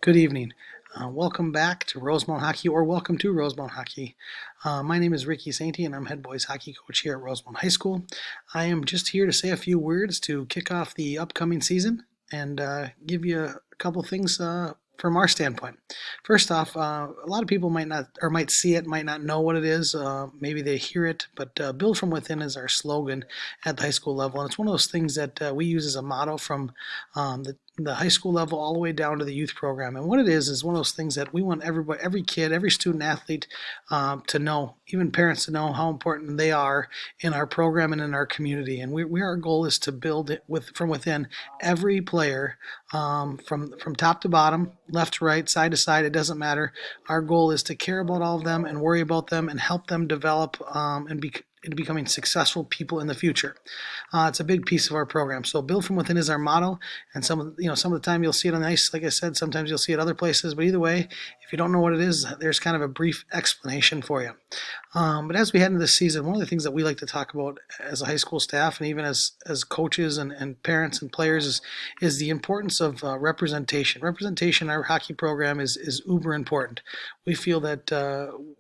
Good evening. Welcome back to Rosemount Hockey, or welcome to Rosemount Hockey. My name is Ricky Sainty, and I'm head boys hockey coach here at Rosemount High School. I am just here to say a few words to kick off the upcoming season and give you a couple things from our standpoint. First off, a lot of people might not, or might see it, might not know what it is. Maybe they hear it, but "Build from Within" is our slogan at the high school level, and it's one of those things that we use as a motto from the high school level all the way down to the youth program. And what it is one of those things that we want everybody, every kid, every student athlete to know, even parents to know how important they are in our program and in our community. And our goal is to build it from within every player, from top to bottom, left to right, side to side. It doesn't matter. Our goal is to care about all of them and worry about them and help them develop and be into becoming successful people in the future. It's a big piece of our program. So "Build from Within" is our motto, and some of the time you'll see it on the ice. Like I said, sometimes you'll see it other places. But either way, if you don't know what it is, there's kind of a brief explanation for you. But as we head into this season, one of the things that we like to talk about as a high school staff, and even as coaches and parents and players, is the importance of representation. Representation in our hockey program is uber important. We feel that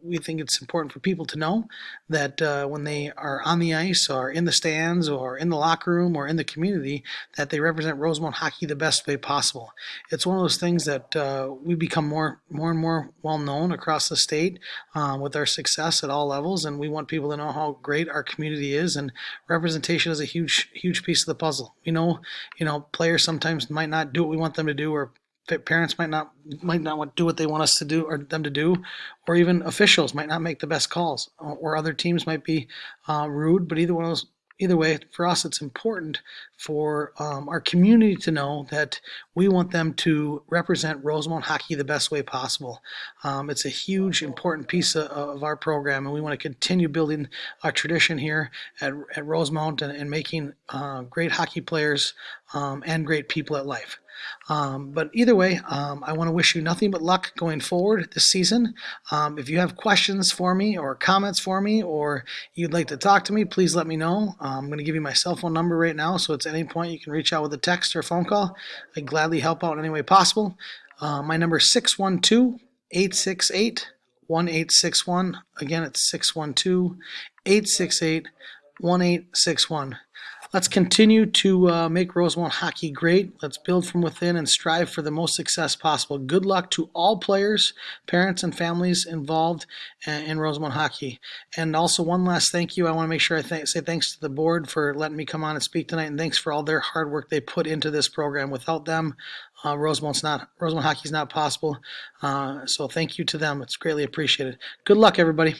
we think it's important for people to know that when they are on the ice or in the stands or in the locker room or in the community, that they represent Rosemount hockey the best way possible. It's one of those things that we become more and more well known across the state with our success at all levels, and we want people to know how great our community is. And representation is a huge piece of the puzzle. Players sometimes might not do what we want them to do, or parents might not want to do what they want us to do or them to do, or even officials might not make the best calls, or other teams might be rude. But either way, for us, it's important for our community to know that we want them to represent Rosemount hockey the best way possible. It's a huge, important piece of our program, and we want to continue building our tradition here at Rosemount and making great hockey players and great people at life. But either way, I want to wish you nothing but luck going forward this season. If you have questions for me or comments for me, or you'd like to talk to me, please let me know. I'm going to give you my cell phone number right now, so it's at any point you can reach out with a text or a phone call. I'd gladly help out in any way possible. My number is 612-868-1861. Again, it's 612-868-1861. Let's continue to make Rosemount hockey great. Let's build from within and strive for the most success possible. Good luck to all players, parents, and families involved in Rosemount hockey. And also, one last thank you. I want to make sure I say thanks to the board for letting me come on and speak tonight, and thanks for all their hard work they put into this program. Without them, Rosemount hockey is not possible. So thank you to them. It's greatly appreciated. Good luck, everybody.